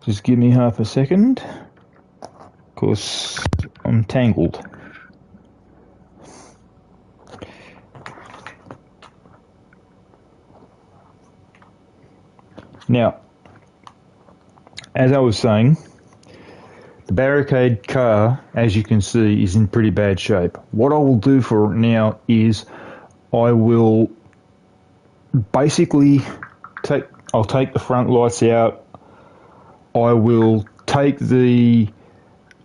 Just give me half a second. Of course, I'm tangled. Now, as I was saying, the Barricade car, as you can see, is in pretty bad shape. What I will do for it now is I will basically I'll take the front lights out. I will take the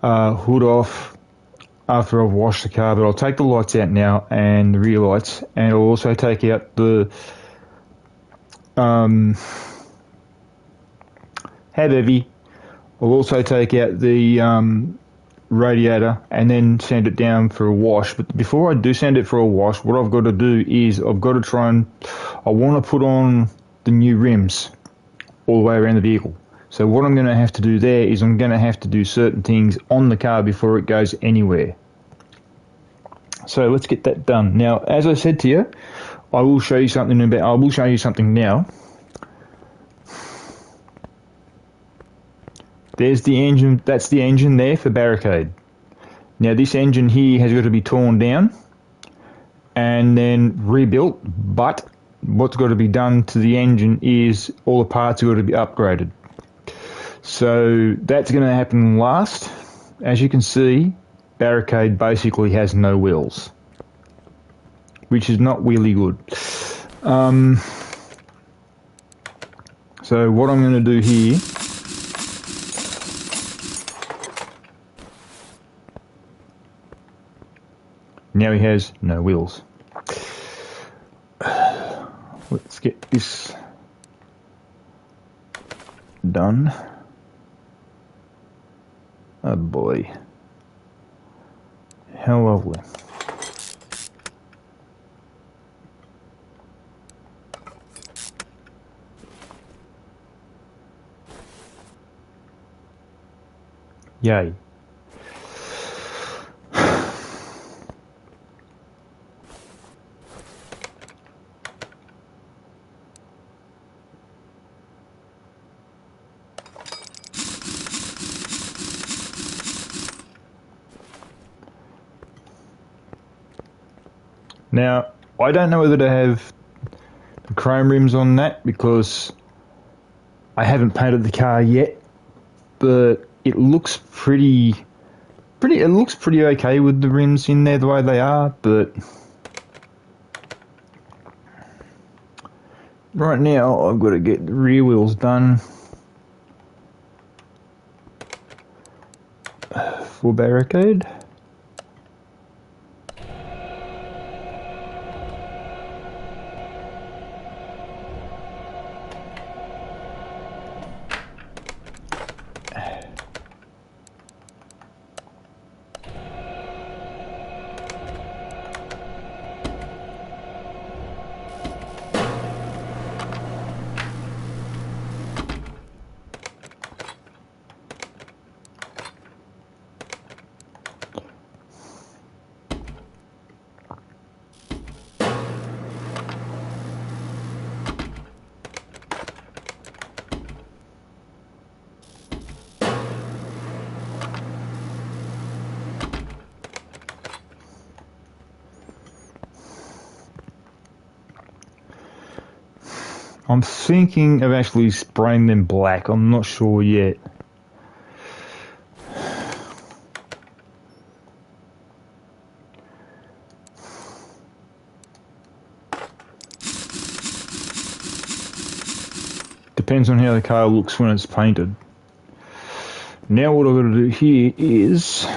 hood off after I've washed the car, but I'll take the lights out now and the rear lights, and I'll also take out the head heavy. I'll also take out the radiator and then send it down for a wash. But before I do send it for a wash, what I've got to do is I want to put on the new rims all the way around the vehicle. So what I'm going to have to do there is I'm going to have to do certain things on the car before it goes anywhere. So let's get that done. Now, as I said to you, I will show you something now. There's the engine. That's the engine there for Barricade. Now this engine here has got to be torn down and then rebuilt, but what's got to be done to the engine is all the parts have got to be upgraded. So that's going to happen last. As you can see, Barricade basically has no wheels, which is not really good. So what I'm going to do here, now he has no wheels. Let's get this done. Oh boy. How lovely. Yay. Now, I don't know whether to have the chrome rims on that because I haven't painted the car yet, but it looks pretty okay with the rims in there the way they are, but right now I've got to get the rear wheels done for Barricade. I'm thinking of actually spraying them black. I'm not sure yet. Depends on how the car looks when it's painted. Now what I've got to do here is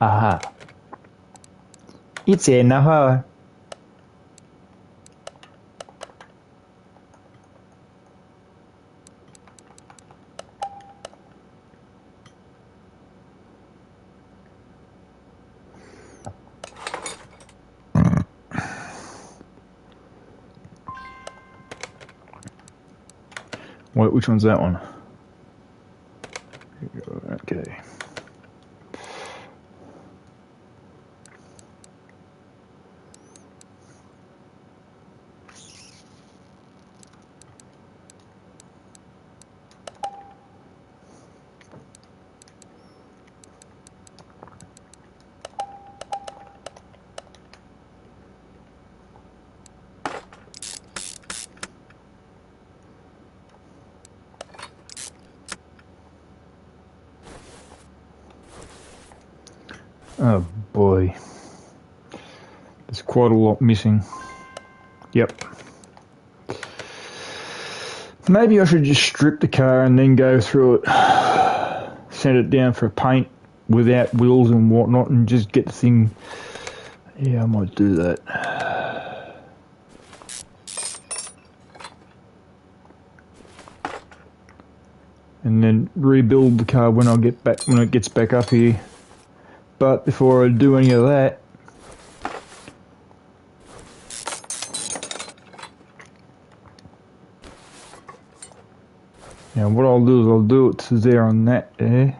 aha. It's here now. Wait, which one's that one? Okay. Oh boy. There's quite a lot missing. Yep. Maybe I should just strip the car and then go through it, send it down for a paint without wheels and whatnot, and just get the thing. Yeah, I might do that. And then rebuild the car when it gets back up here. But before I do any of that, now what I'll do is I'll do it to there on that there.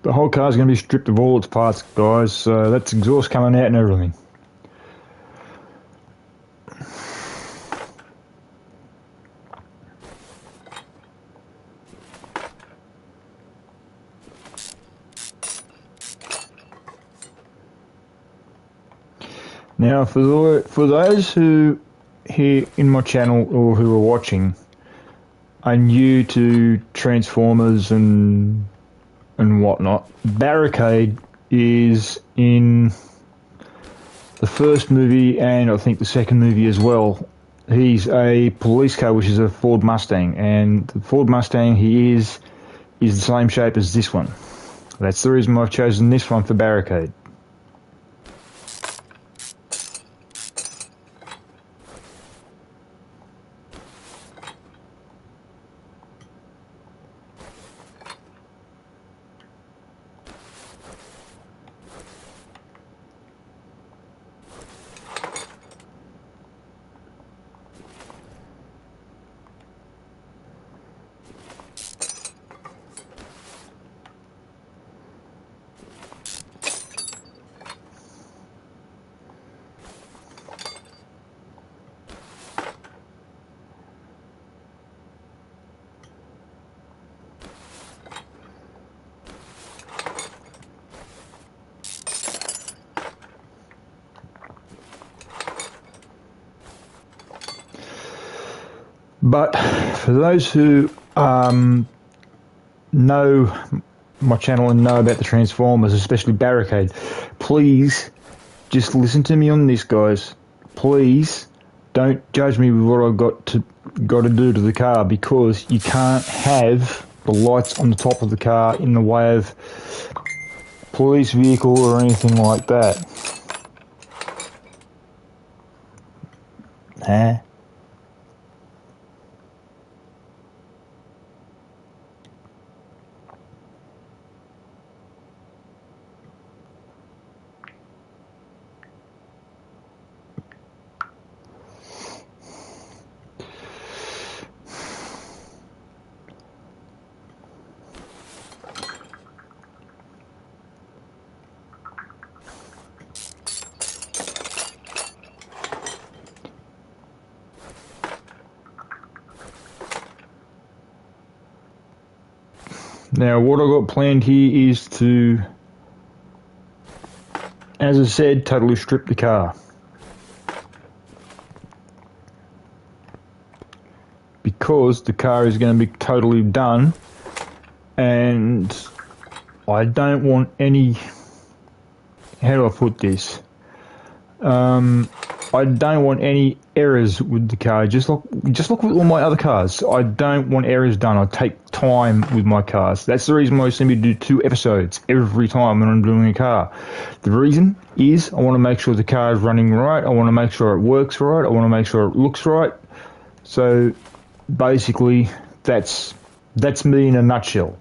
The whole car's going to be stripped of all its parts, guys, so that's exhaust coming out and everything. Now, for those who here in my channel or who are watching are new to Transformers and whatnot, Barricade is in the first movie and I think the second movie as well. He's a police car, which is a Ford Mustang, and the Ford Mustang he is the same shape as this one. That's the reason I've chosen this one for Barricade. But for those who know my channel and know about the Transformers, especially Barricade, please just listen to me on this, guys. Please don't judge me with what I've got to do to the car, because you can't have the lights on the top of the car in the way of police vehicle or anything like that. Huh? Now, what I've got planned here is to, as I said, totally strip the car. Because the car is going to be totally done, and I don't want any, how do I put this? I don't want any errors with the car, just like with all my other cars. I don't want errors done. I take time with my cars. That's the reason why I seem to do 2 episodes every time when I'm doing a car. The reason is I want to make sure the car is running right. I want to make sure it works right. I want to make sure it looks right. So basically, that's me in a nutshell.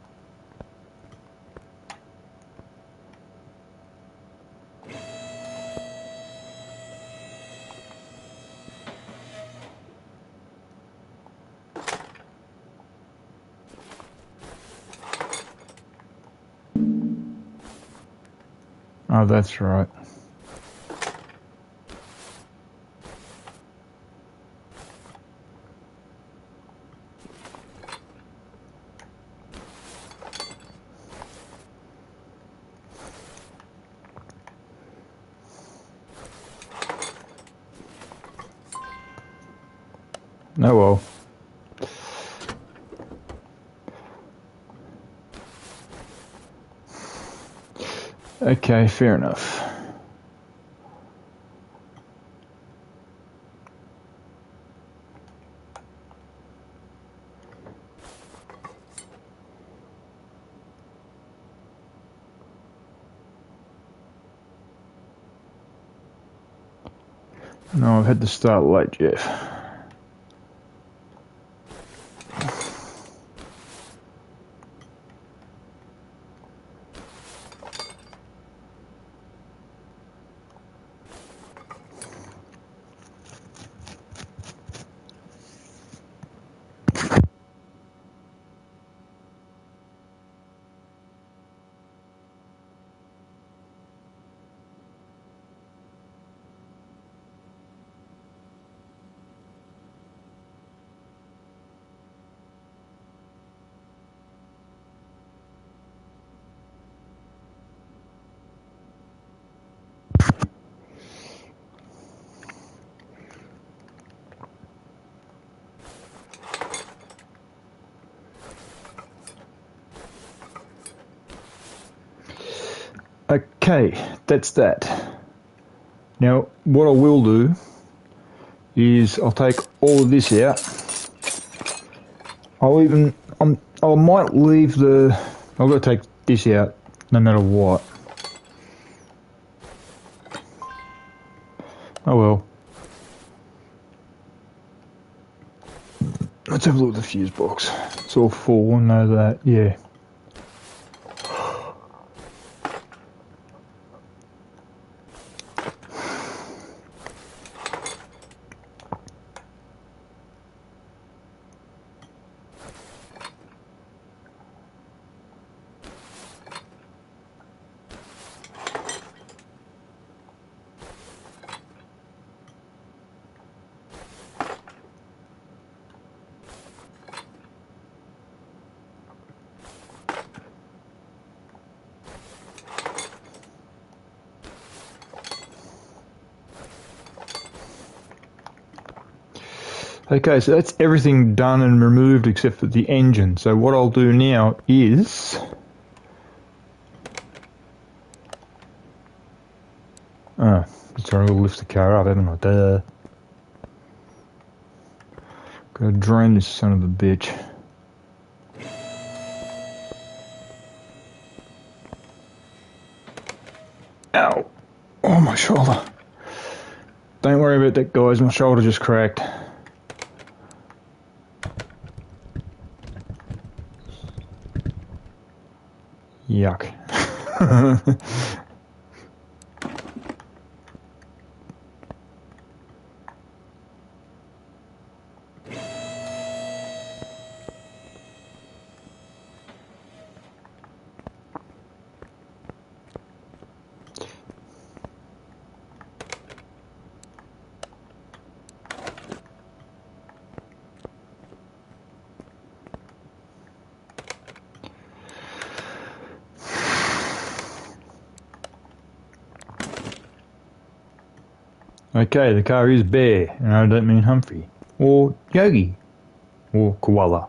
Oh, that's right. Oh well. Okay, fair enough. No, I've had to start late, Jeff. Okay, that's that. Now, what I will do is I'll take all of this out. I might leave I've got to take this out no matter what. Oh well. Let's have a look at the fuse box. It's all full, I know that, yeah. Okay, so that's everything done and removed except for the engine. So what I'll do now is... Oh, sorry, I'll lift the car up, haven't I? Duh. Gotta drain this son of a bitch. Ow! Oh, my shoulder. Don't worry about that, guys. My shoulder just cracked. Yuck. Okay, the car is Bear, and I don't mean Humphrey. Or Yogi. Or Koala.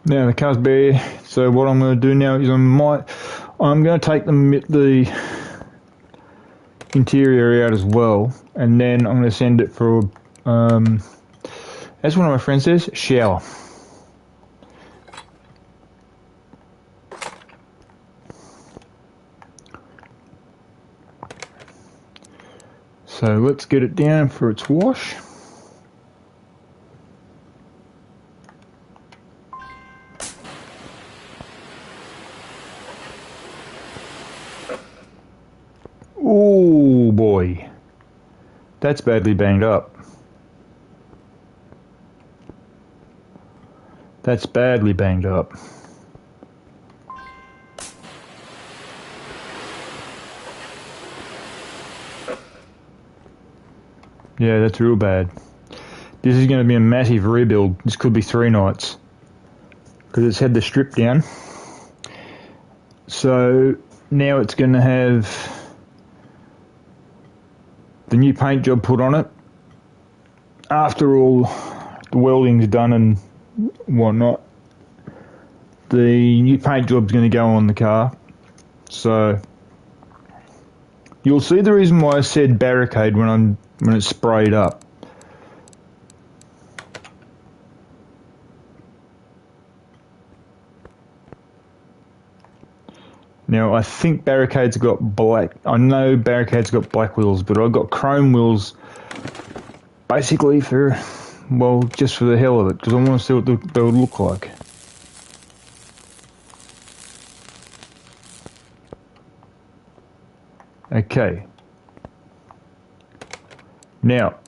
Now the car's bare, so what I'm going to do now is I'm going to take the interior out as well, and then I'm going to send it for, as one of my friends says, shower. So let's get it down for its wash. Oh boy, that's badly banged up. That's badly banged up. Yeah, that's real bad. This is going to be a massive rebuild. This could be 3 nights. Because it's had the strip down. So now it's going to have the new paint job put on it. After all the welding's done and whatnot, the new paint job's going to go on the car. So you'll see the reason why I said Barricade when it's sprayed up. Now I think Barricade's got black. I know Barricade's got black wheels, but I've got chrome wheels. Basically for, well, just for the hell of it, because I want to see what they would look like. Okay. Now,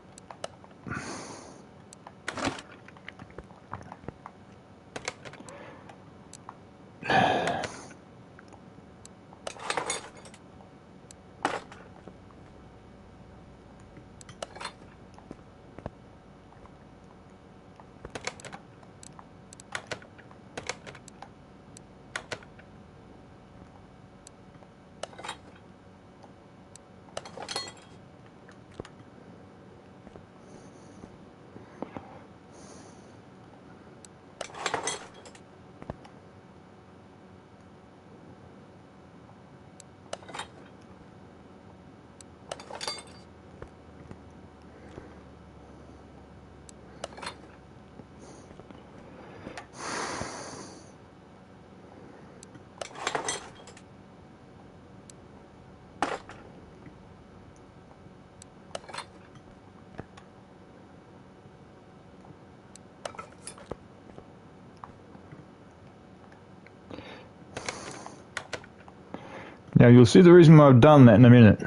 Now you'll see the reason why I've done that in a minute.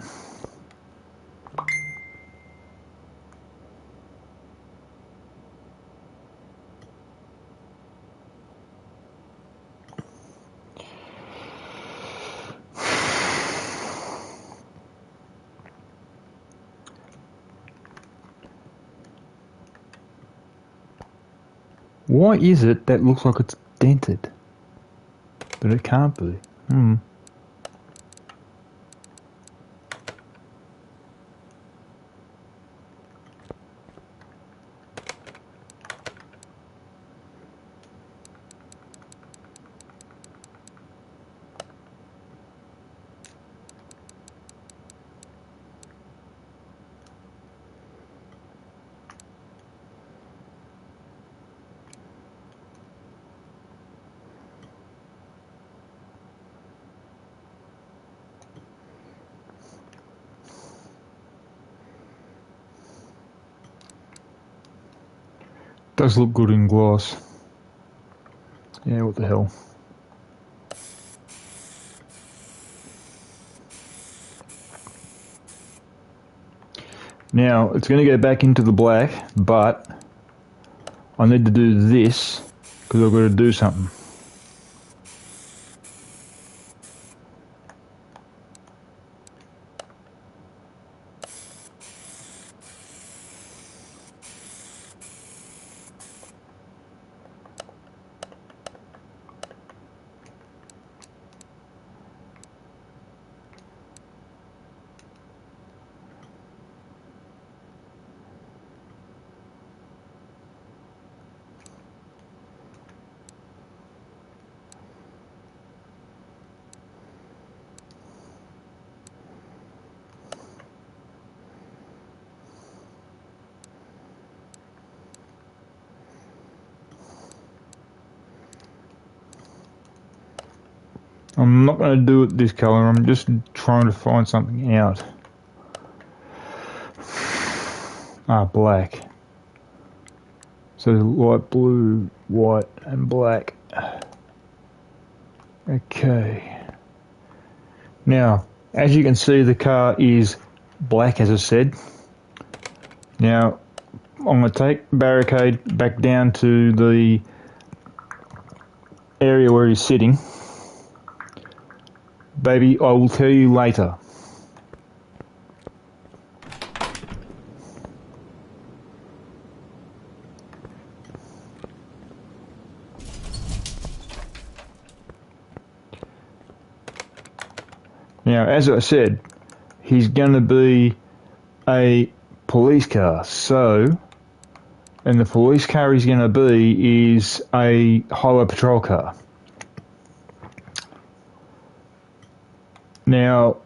Why is it that looks like it's dented? But it can't be. Does look good in gloss. Yeah, what the hell. Now, it's going to go back into the black, but I need to do this because I've got to do something. I'm not going to do it this colour, I'm just trying to find something out. Black. So light blue, white and black. Okay. Now, as you can see, the car is black, as I said. Now, I'm going to take Barricade back down to the area where he's sitting. Baby, I will tell you later. Now, as I said, he's going to be a police car, so, and the police car he's going to be is a highway patrol car. Now,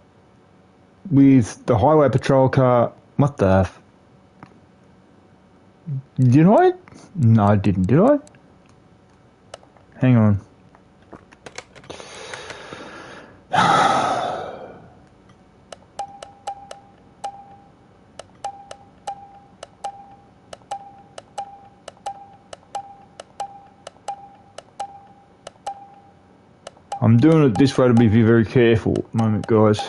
with the highway patrol car, what the did I? No, I didn't, did I? Hang on. I'm doing it this way to be very careful at the moment, guys.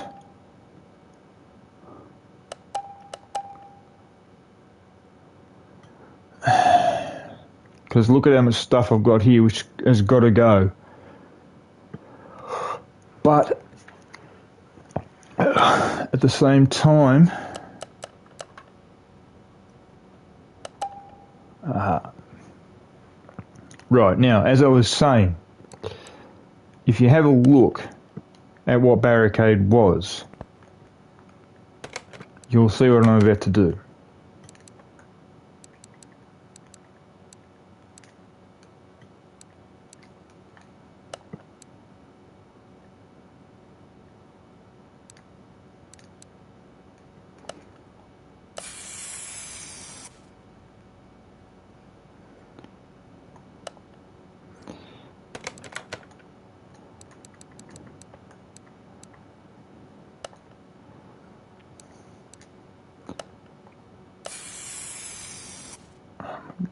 Because look at how much stuff I've got here which has got to go. But at the same time, right, now, as I was saying, if you have a look at what Barricade was, you'll see what I'm about to do.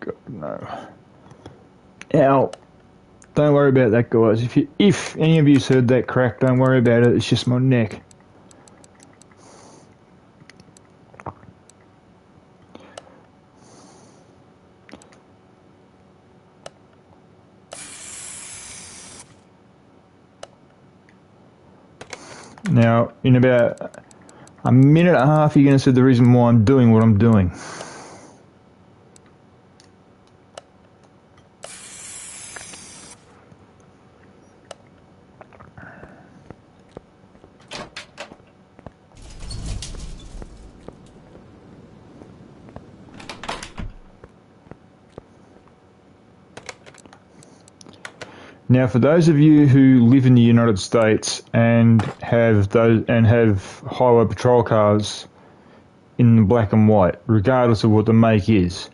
God, no. Now, Don't worry about that, guys. If any of you's heard that crack, don't worry about it. It's just my neck. Now, in about a minute and a half, you're going to see the reason why I'm doing what I'm doing. Now, for those of you who live in the United States and have highway patrol cars in black and white, regardless of what the make is,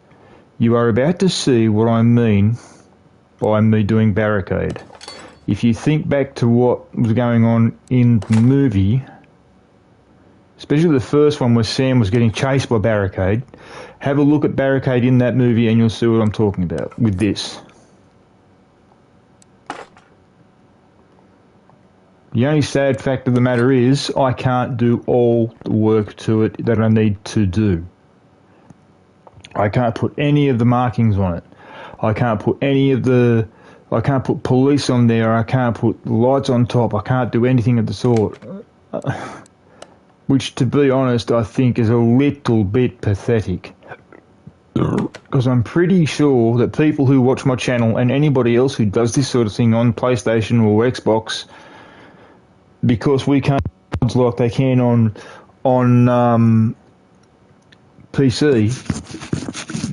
you are about to see what I mean by me doing Barricade. If you think back to what was going on in the movie, especially the first one where Sam was getting chased by Barricade, have a look at Barricade in that movie and you'll see what I'm talking about with this. The only sad fact of the matter is I can't do all the work to it that I need to do. I can't put any of the markings on it. I can't put police on there. I can't put lights on top. I can't do anything of the sort. Which, to be honest, I think is a little bit pathetic. Because I'm pretty sure that people who watch my channel and anybody else who does this sort of thing on PlayStation or Xbox, because we can't like they can on PC,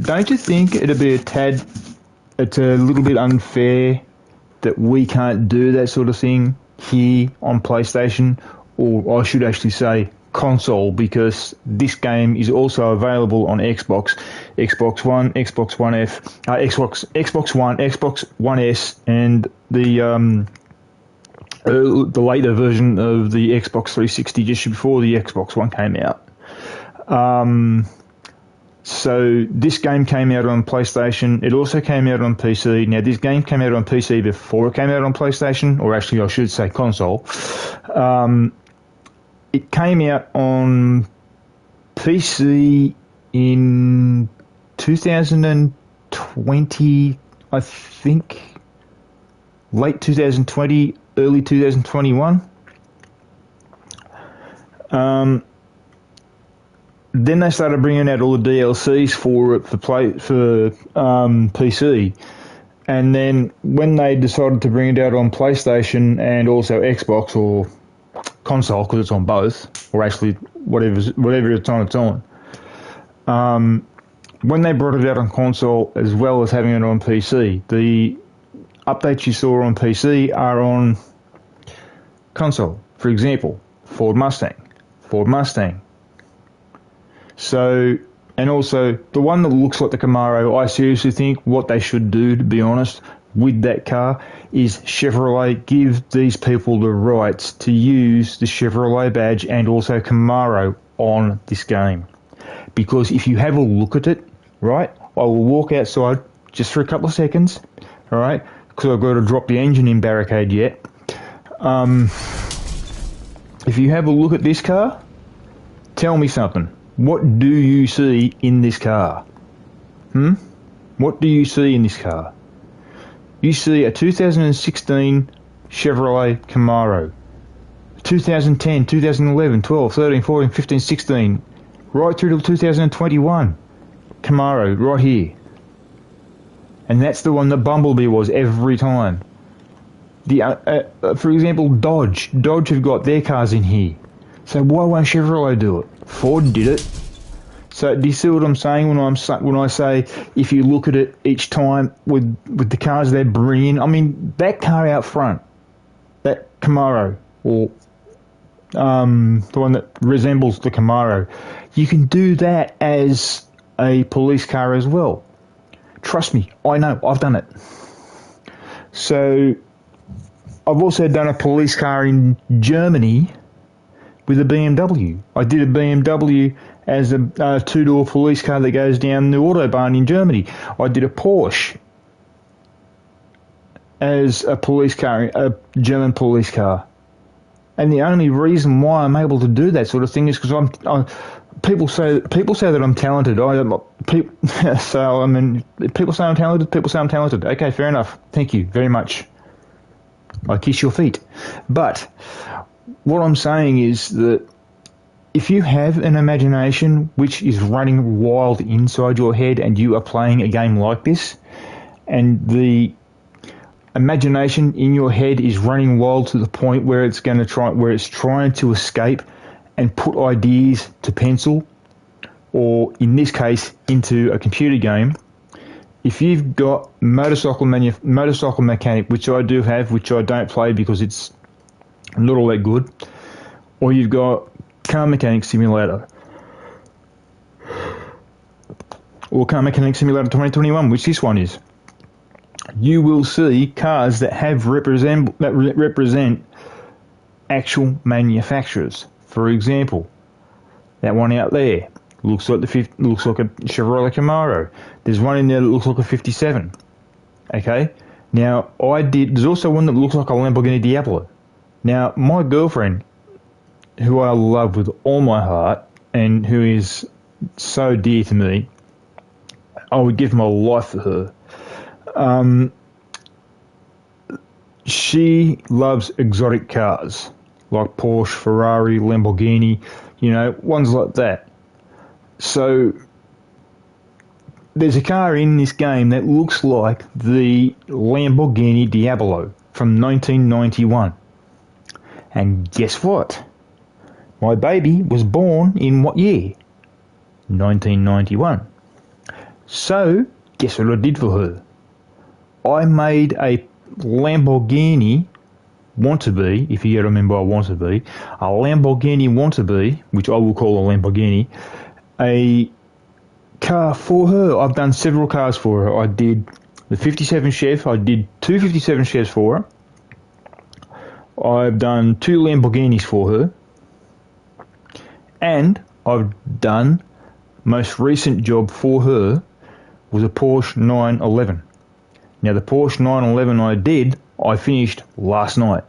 don't you think it'd be it's a little bit unfair that we can't do that sort of thing here on PlayStation, or I should actually say console, because this game is also available on Xbox, Xbox One, Xbox One F, Xbox One, Xbox One S, and the later version of the Xbox 360 just before the Xbox One came out. So this game came out on PlayStation. It also came out on PC. Now, this game came out on PC before it came out on PlayStation, or actually I should say console. It came out on PC in 2020, I think, late 2020, early 2021. Then they started bringing out all the DLCs for it for PC, and then when they decided to bring it out on PlayStation and also Xbox or console, because it's on both, or actually whatever it's on, when they brought it out on console as well as having it on PC, the updates you saw on PC are on console. For example, Ford Mustang. So, and also the one that looks like the Camaro, I seriously think what they should do, to be honest, with that car is Chevrolet give these people the rights to use the Chevrolet badge and also Camaro on this game. Because if you have a look at it, right, I will walk outside just for a couple of seconds, all right, because I've got to drop the engine in Barricade yet. If you have a look at this car, tell me something. What do you see in this car? What do you see in this car? You see a 2016 Chevrolet Camaro. 2010, 2011, 12, 13, 14, 15, 16, right through to 2021. Camaro, right here. And that's the one that Bumblebee was every time. For example, Dodge have got their cars in here. So why won't Chevrolet do it? Ford did it. So do you see what I'm saying when I say if you look at it each time with the cars they're bringing? I mean, that car out front, that Camaro, or the one that resembles the Camaro, you can do that as a police car as well. Trust me, I know, I've done it. So I've also done a police car in Germany with a BMW. I did a BMW as a two-door police car that goes down the Autobahn in Germany. I did a Porsche as a police car, a German police car. And the only reason why I'm able to do that sort of thing is because people say that I'm talented. So I mean, people say I'm talented. People say I'm talented. Okay, fair enough. Thank you very much. I kiss your feet. But what I'm saying is that if you have an imagination which is running wild inside your head and you are playing a game like this, and the imagination in your head is running wild to the point where it's trying to escape and put ideas to pencil, or in this case into a computer game. If you've got motorcycle mechanic, which I do have, which I don't play because it's not all that good, or you've got car mechanic simulator, or car mechanic simulator 2021, which this one is, you will see cars that represent actual manufacturers. For example, that one out there looks like a Chevrolet Camaro. There's one in there that looks like a 57. Okay. Now there's also one that looks like a Lamborghini Diablo. Now my girlfriend, who I love with all my heart and who is so dear to me, I would give my life for her. She loves exotic cars like Porsche, Ferrari, Lamborghini, ones like that. So there's a car in this game that looks like the Lamborghini Diablo from 1991. And guess what? My baby was born in what year? 1991. So guess what I did for her? I made a Lamborghini want-to-be, if you get to remember a want-to-be, a Lamborghini want-to-be, which I will call a Lamborghini, a car for her. I've done several cars for her. I did the 57 Chev, I did two 57 Chevs for her, I've done two Lamborghinis for her, and I've done, most recent job for her was a Porsche 911. Now the Porsche 911 I finished last night.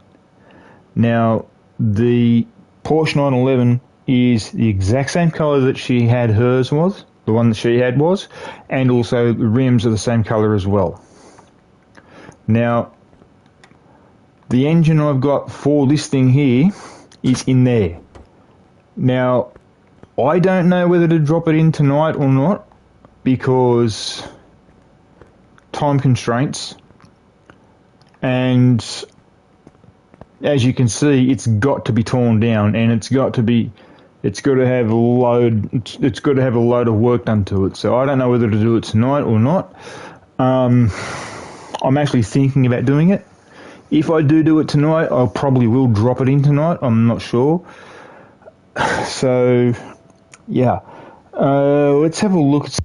Now the Porsche 911 is the exact same colour that she had hers was, the one that she had was, and also the rims are the same colour as well. Now the engine I've got for this thing here is in there. Now I don't know whether to drop it in tonight or not because time constraints, and as you can see, it's got to be torn down, and it's got to have a load of work done to it. So I don't know whether to do it tonight or not. I'm actually thinking about doing it. If I do it tonight, I probably will drop it in tonight. I'm not sure. So yeah, let's have a look at.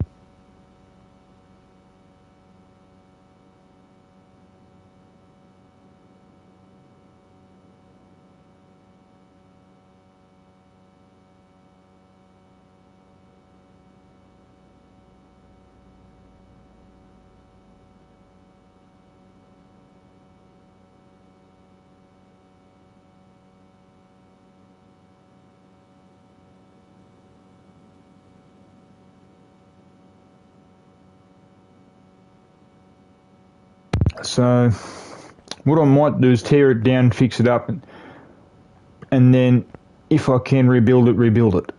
So what I might do is tear it down, fix it up, and then if I can rebuild it.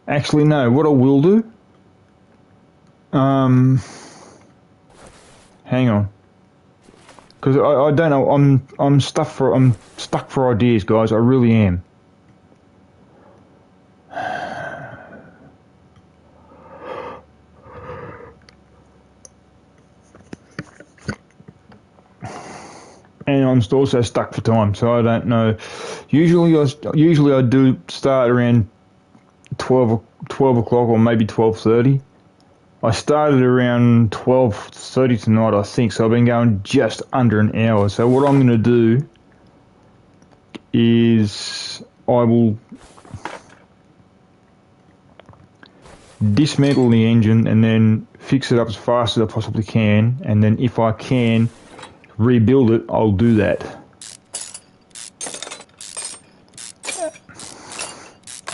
Actually, no, what I will do, hang on, because I don't know, I'm stuck for ideas, guys. I really am. And I'm also stuck for time, so I don't know. Usually I do start around 12 o'clock or maybe 12:30. I started around 12:30 tonight, I think, so I've been going just under an hour. So what I'm going to do is I will dismantle the engine and then fix it up as fast as I possibly can, and then if I can rebuild it, I'll do that.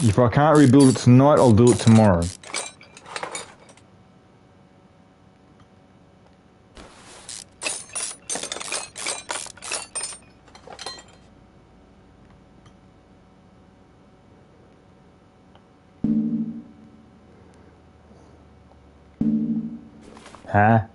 If I can't rebuild it tonight, I'll do it tomorrow. Huh?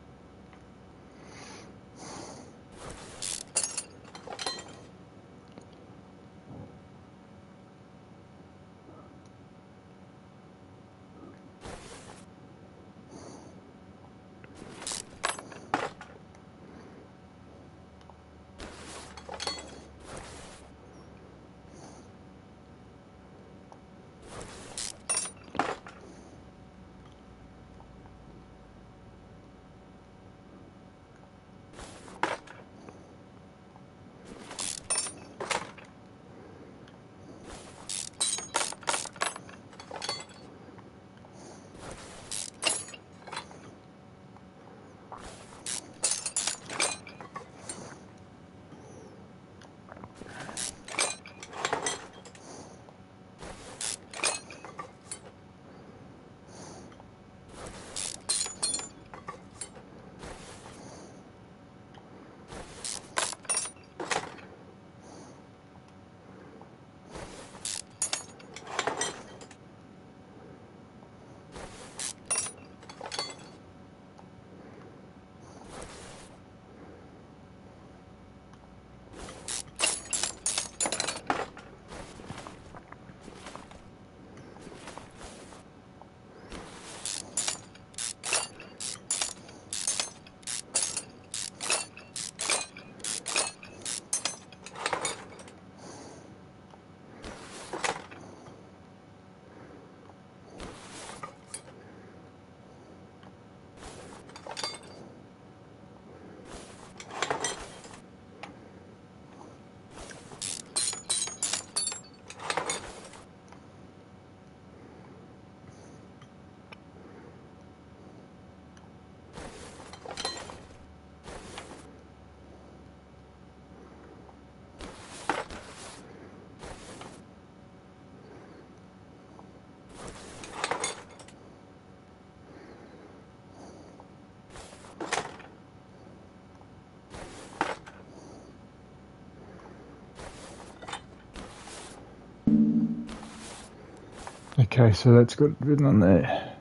Okay, so that's got written on there.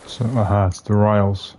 So, it's the rails.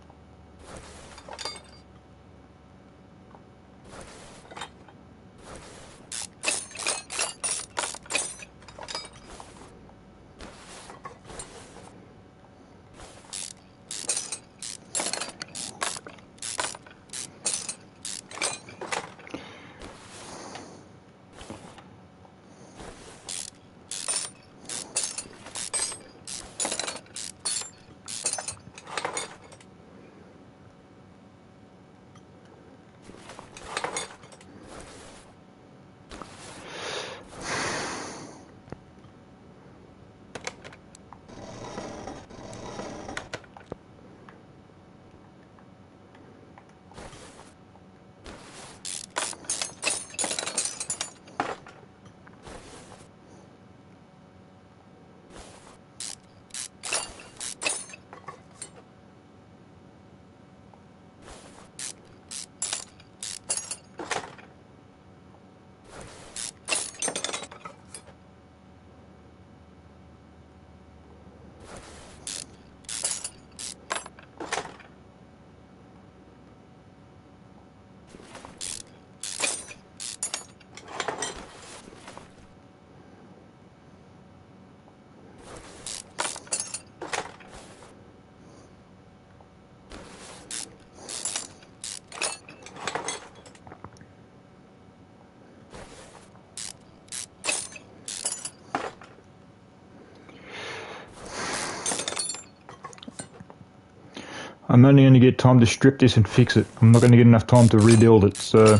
I'm only going to get time to strip this and fix it. I'm not going to get enough time to rebuild it. So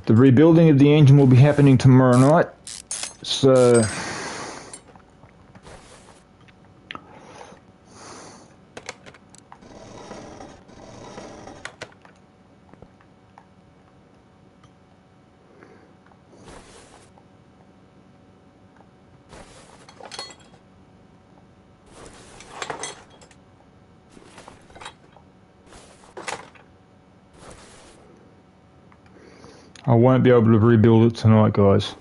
the rebuilding of the engine will be happening tomorrow night. So I won't be able to rebuild it tonight, guys.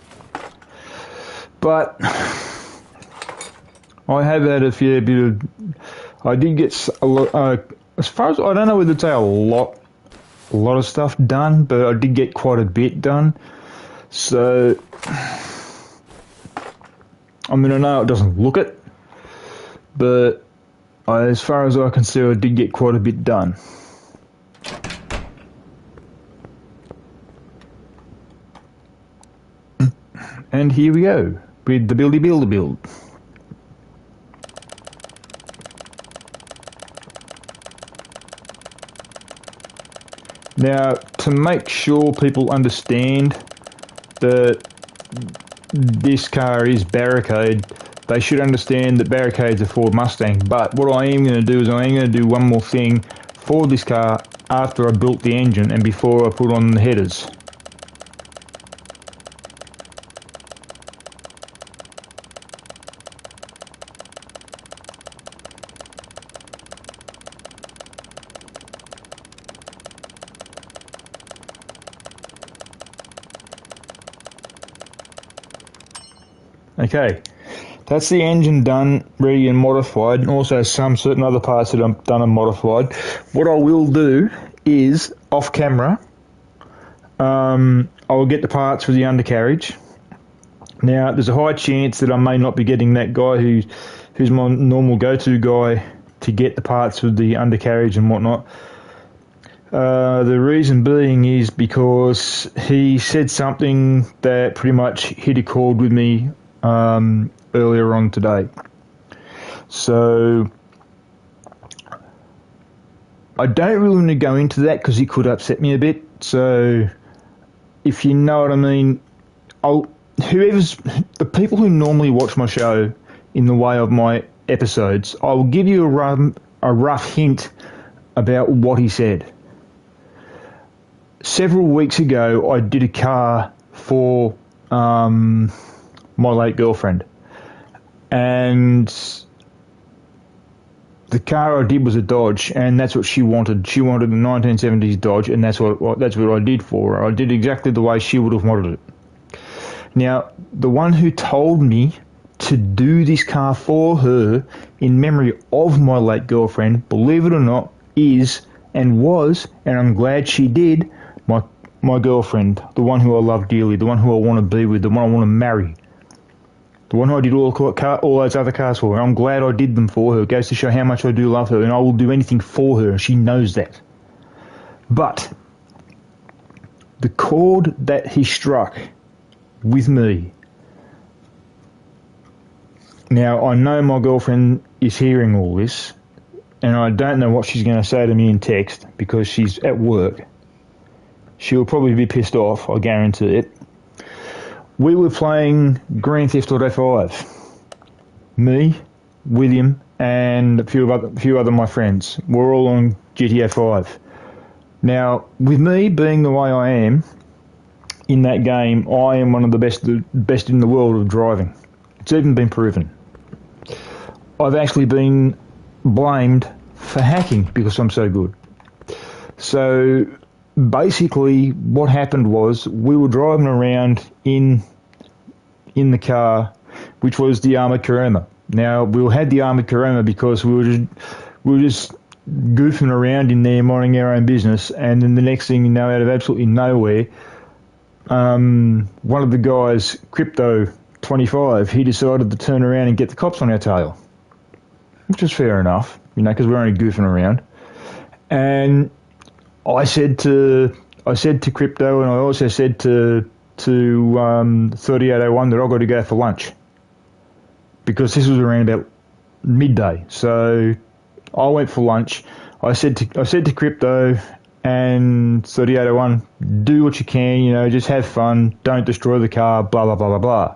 But I have had a fair bit of... I did get a lot... as far as... I don't know whether to say a lot of stuff done, but I did get quite a bit done. So... I mean, I know it doesn't look it, but as far as I can see, I did get quite a bit done. And here we go, with the buildy build. Now, to make sure people understand that this car is Barricade, they should understand that Barricade's a Ford Mustang. But what I am going to do is I am going to do one more thing for this car after I built the engine and before I put on the headers. Okay, that's the engine done, ready and modified, and also some certain other parts that I've done and modified. What I will do is, off camera, I will get the parts for the undercarriage. Now, there's a high chance that I may not be getting that guy who's my normal go-to guy to get the parts for the undercarriage and whatnot. The reason being is because he said something that pretty much hit a chord with me earlier on today. So I don't really want to go into that because it could upset me a bit. So if you know what I mean, the people who normally watch my show in the way of my episodes, I will give you a rough hint about what he said. Several weeks ago, I did a car for my late girlfriend, and the car I did was a Dodge, and that's what she wanted. She wanted a 1970s Dodge, and that's what I did for her. I did exactly the way she would have wanted it. Now, the one who told me to do this car for her in memory of my late girlfriend, believe it or not, is and was, and I'm glad she did, my girlfriend, the one who I love dearly, the one who I want to be with, the one I want to marry, the one who I did all those other cars for. And I'm glad I did them for her. It goes to show how much I do love her, and I will do anything for her, and she knows that. But the chord that he struck with me, now I know my girlfriend is hearing all this, and I don't know what she's going to say to me in text because she's at work. She'll probably be pissed off, I guarantee it. We were playing Grand Theft Auto 5. Me, William, and a few other my friends. We're all on GTA 5. Now, with me being the way I am in that game, I am one of the best in the world of driving. It's even been proven. I've actually been blamed for hacking because I'm so good. So basically what happened was we were driving around in the car, which was the armoured Caroma. Now, we had the armoured Caroma because we were just goofing around in there, minding our own business, and then the next thing you know, out of absolutely nowhere, one of the guys, Crypto 25, he decided to turn around and get the cops on our tail, which is fair enough, because we're only goofing around. And I said to Crypto, and I also said to 3801 that I've got to go for lunch because this was around about midday. So I went for lunch. I said to Crypto and 3801, do what you can, you know, just have fun, don't destroy the car, blah blah blah blah blah.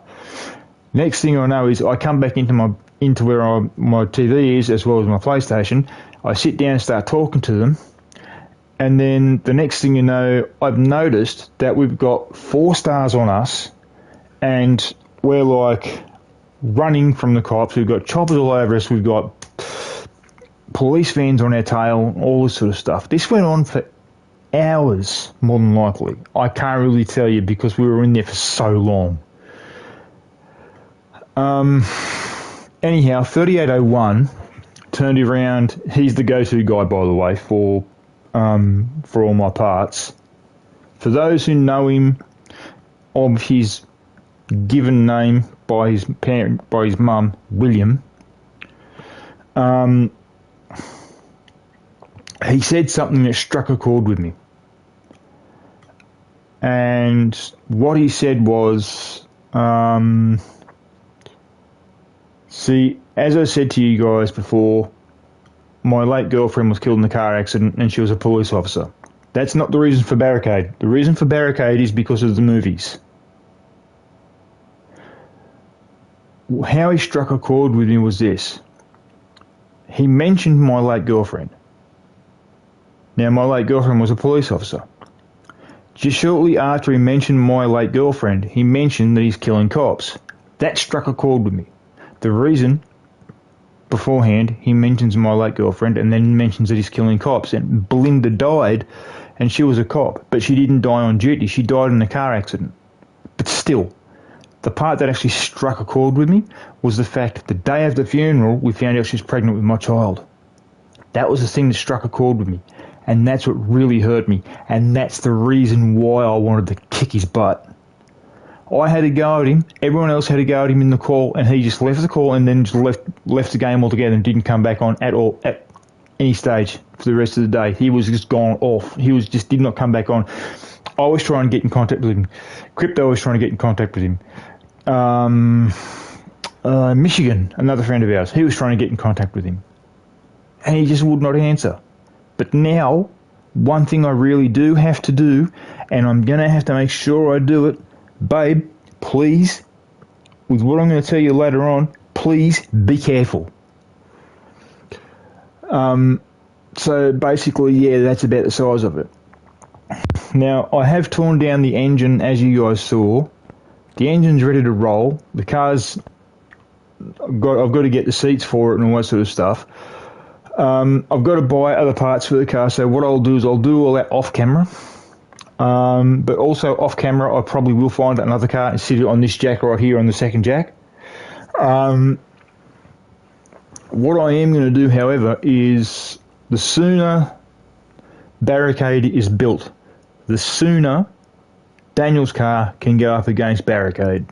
Next thing I know is I come back into where my TV is, as well as my PlayStation. I sit down and start talking to them, and then the next thing you know, I've noticed that we've got 4 stars on us, and we're like running from the cops. We've got choppers all over us. We've got police vans on our tail, all this sort of stuff. This went on for hours, more than likely. I can't really tell you because we were in there for so long. Anyhow, 3801 turned around. He's the go-to guy, by the way, for all my parts. For those who know him, of his given name by his mum, William, he said something that struck a chord with me. And what he said was, see, as I said to you guys before, my late girlfriend was killed in a car accident and she was a police officer. That's not the reason for Barricade. The reason for Barricade is because of the movies. How he struck a chord with me was this. He mentioned my late girlfriend. Now, my late girlfriend was a police officer. Just shortly after he mentioned my late girlfriend, he mentioned that he's killing cops. That struck a chord with me. The reason, beforehand, he mentions my late girlfriend and then mentions that he's killing cops. And Belinda died, and she was a cop, but she didn't die on duty. She died in a car accident. But still, the part that actually struck a chord with me was the fact the day of the funeral, we found out she was pregnant with my child. That was the thing that struck a chord with me. And that's what really hurt me. And that's the reason why I wanted to kick his butt. I had a go at him. Everyone else had a go at him in the call, and he just left the call and then just left the game altogether and didn't come back on at all at any stage for the rest of the day. He was just gone off. He was just did not come back on. I was trying to get in contact with him. Crypto was trying to get in contact with him. Michigan, another friend of ours, he was trying to get in contact with him. And he just would not answer. But now, one thing I really do have to do, and I'm going to have to make sure I do it, babe, please, with what I'm going to tell you later on, please be careful. So basically, yeah, that's about the size of it. Now, I have torn down the engine, as you guys saw. The engine's ready to roll. The car's I've got to get the seats for it and all that sort of stuff. I've got to buy other parts for the car, so what I'll do is I'll do all that off camera. But also off camera, I probably will find another car and sit it on this jack right here on the second jack. What I am going to do, however, is the sooner Barricade is built, the sooner Daniel's car can go up against Barricade.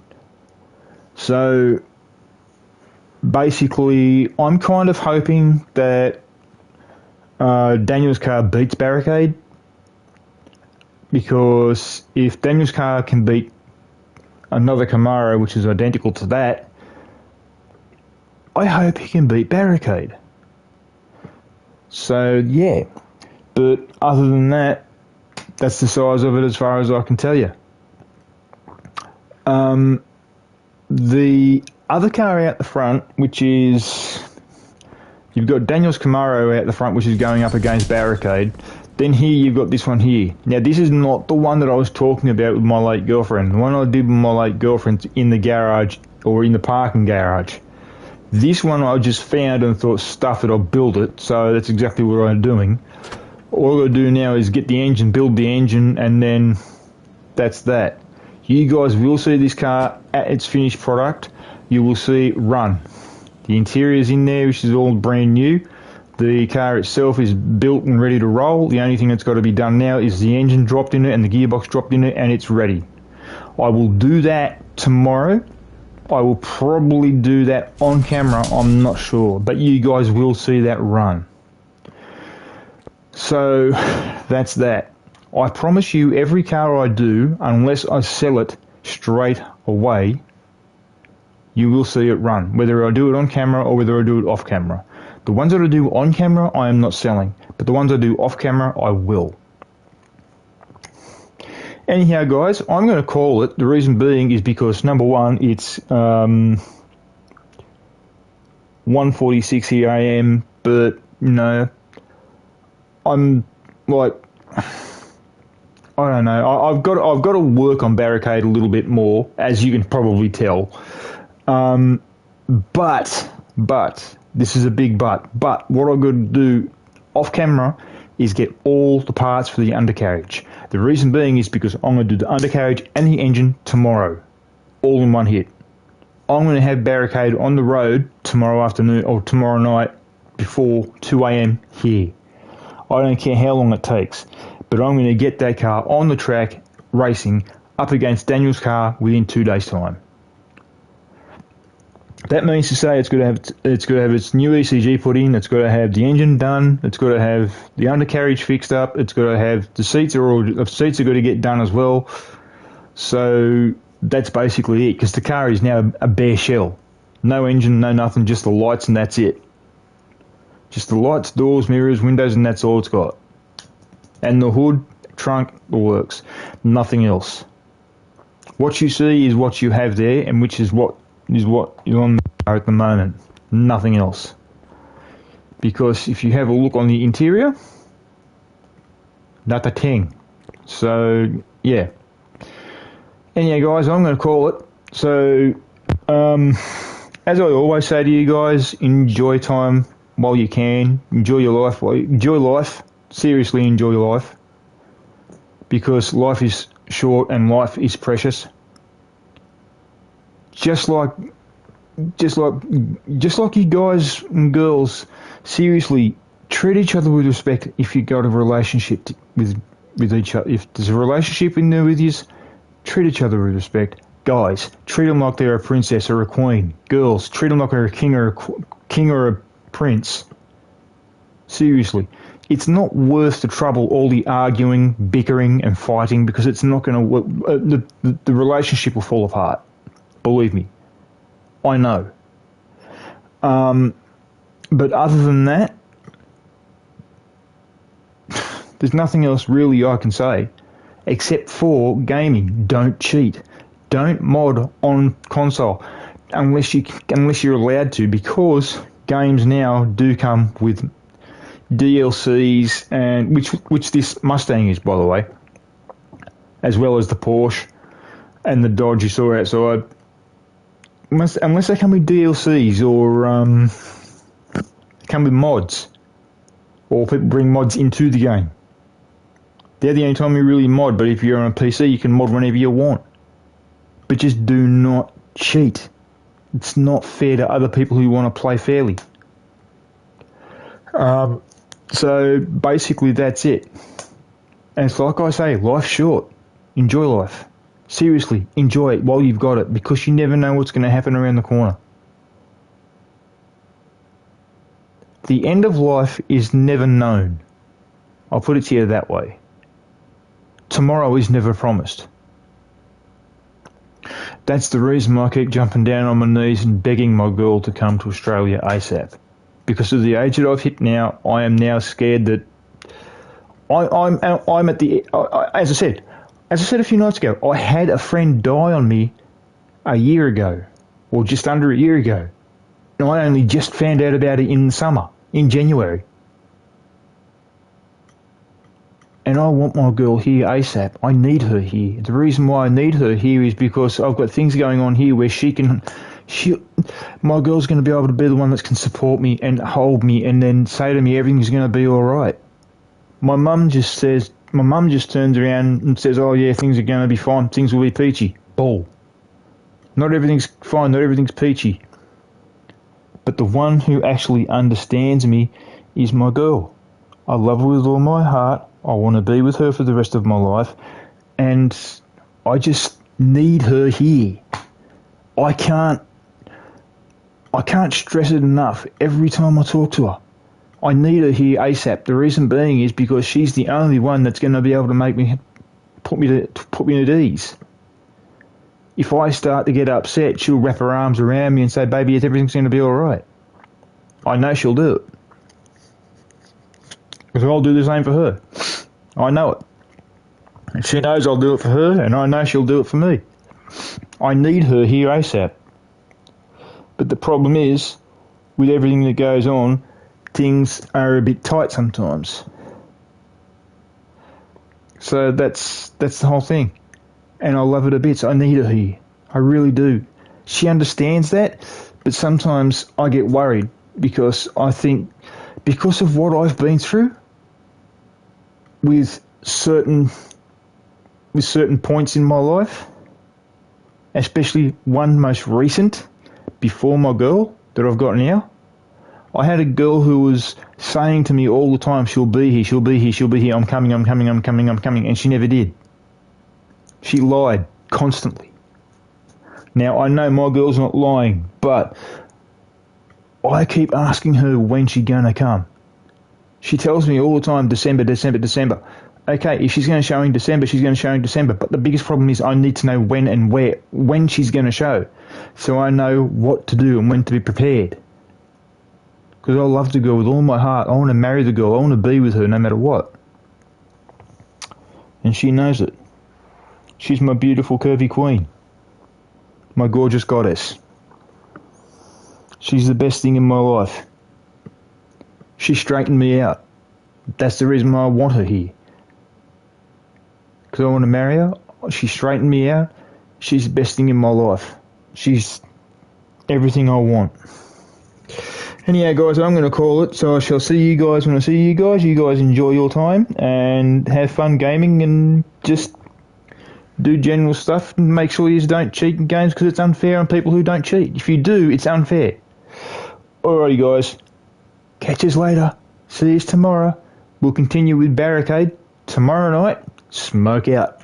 So basically, I'm kind of hoping that Daniel's car beats Barricade, because if Daniel's car can beat another Camaro which is identical to that, I hope he can beat Barricade. So yeah, but other than that, that's the size of it as far as I can tell you. The other car out the front, which is, you've got Daniel's Camaro out the front, which is going up against Barricade. Then here you've got this one here. Now this is not the one that I was talking about with my late girlfriend. The one I did with my late girlfriend in the garage, or in the parking garage. This one I just found and thought, stuff it, I'll build it. So that's exactly what I'm doing. All I've got to do now is get the engine, build the engine, and then that's that. You guys will see this car at its finished product. You will see it run. The interior's in there, which is all brand new. The car itself is built and ready to roll. The only thing that's got to be done now is the engine dropped in it and the gearbox dropped in it, and it's ready. I will do that tomorrow. I will probably do that on camera, I'm not sure. But you guys will see that run. So that's that. I promise you, every car I do, unless I sell it straight away, you will see it run, whether I do it on camera or whether I do it off camera. The ones that I do on camera, I am not selling. But the ones I do off camera, I will. Anyhow, guys, I'm going to call it. The reason being is because, number one, it's 1:46 here a.m., but, you know, I'm like, I don't know. I've got to work on Barricade a little bit more, as you can probably tell. But this is a big but. But what I've got to do off camera is get all the parts for the undercarriage. The reason being is because I'm going to do the undercarriage and the engine tomorrow, all in one hit. I'm going to have Barricade on the road tomorrow afternoon or tomorrow night before 2 a.m. here. I don't care how long it takes, but I'm going to get that car on the track racing up against Daniel's car within 2 days' time. That means to say it's got to have its new ECG put in. It's got to have the engine done. It's got to have the undercarriage fixed up. It's got to have the seats are got to get done as well. So that's basically it, because the car is now a bare shell. No engine, no nothing, just the lights, and that's it. Just the lights, doors, mirrors, windows, and that's all it's got. And the hood, trunk, the works. Nothing else. What you see is what you have there, and which is what is on the car at the moment. Nothing else. Because if you have a look on the interior, not a thing. So, yeah. Anyhow, guys, I'm going to call it. So, as I always say to you guys, enjoy time while you can. Enjoy your life. Enjoy life. Seriously, enjoy your life. Because life is short and life is precious. Just like you guys and girls, seriously, treat each other with respect if you've got a relationship with each other. If there's a relationship in there with you, treat each other with respect. Guys, treat them like they're a princess or a queen. Girls, treat them like they're a king or a prince. Seriously. It's not worth the trouble, all the arguing, bickering and fighting, because it's not going to work. The relationship will fall apart. Believe me. I know. But other than that, there's nothing else really I can say, except for gaming. Don't cheat. Don't mod on console unless you're allowed to, because games now do come with DLCs, and which this Mustang is, by the way, as well as the Porsche and the Dodge you saw outside. Unless they come with DLCs or come with mods, or people bring mods into the game. They're the only time you really mod, but if you're on a PC, you can mod whenever you want. But just do not cheat. It's not fair to other people who want to play fairly. So basically that's it. And it's like I say, life's short. Enjoy life. Seriously, enjoy it while you've got it, because you never know what's going to happen around the corner. The end of life is never known. I'll put it to you that way. Tomorrow is never promised. That's the reason I keep jumping down on my knees and begging my girl to come to Australia ASAP. Because of the age that I've hit now, I am now scared that I'm at the... As I said a few nights ago, I had a friend die on me a year ago, or just under a year ago. And I only just found out about it in the summer, in January. And I want my girl here ASAP. I need her here. The reason why I need her here is because I've got things going on here where my girl's going to be able to be the one that can support me and hold me and then say to me everything's going to be all right. My mum just turns around and says, oh yeah, things are going to be fine. Things will be peachy. Bull. Not everything's fine. Not everything's peachy. But the one who actually understands me is my girl. I love her with all my heart. I want to be with her for the rest of my life. And I just need her here. I can't stress it enough every time I talk to her. I need her here ASAP. The reason being is because she's the only one that's going to be able to make me put me at ease. If I start to get upset, she'll wrap her arms around me and say, baby, everything's going to be all right. I know she'll do it. Because I'll do the same for her. I know it. And she knows I'll do it for her, and I know she'll do it for me. I need her here ASAP. But the problem is, with everything that goes on, things are a bit tight sometimes. So that's the whole thing. And I love it a bit. So I need her here. I really do. She understands that, but sometimes I get worried because I think, because of what I've been through with certain points in my life, especially one most recent, before my girl that I've got now, I had a girl who was saying to me all the time, she'll be here, she'll be here, she'll be here, I'm coming, I'm coming, I'm coming, I'm coming, and she never did. She lied constantly. Now, I know my girl's not lying, but I keep asking her when she's going to come. She tells me all the time, December, December, December. Okay, if she's going to show in December, she's going to show in December. But the biggest problem is I need to know when and where, when she's going to show. So I know what to do and when to be prepared. Because I love the girl with all my heart. I want to marry the girl. I want to be with her no matter what. And she knows it. She's my beautiful curvy queen. My gorgeous goddess. She's the best thing in my life. She straightened me out. That's the reason why I want her here. Because I want to marry her. She straightened me out. She's the best thing in my life. She's everything I want. Anyhow, guys, I'm going to call it. So I shall see you guys when I see you guys. You guys enjoy your time and have fun gaming and just do general stuff. And make sure you don't cheat in games because it's unfair on people who don't cheat. If you do, it's unfair. Alrighty, guys. Catch us later. See us tomorrow. We'll continue with Barricade tomorrow night. Smoke out.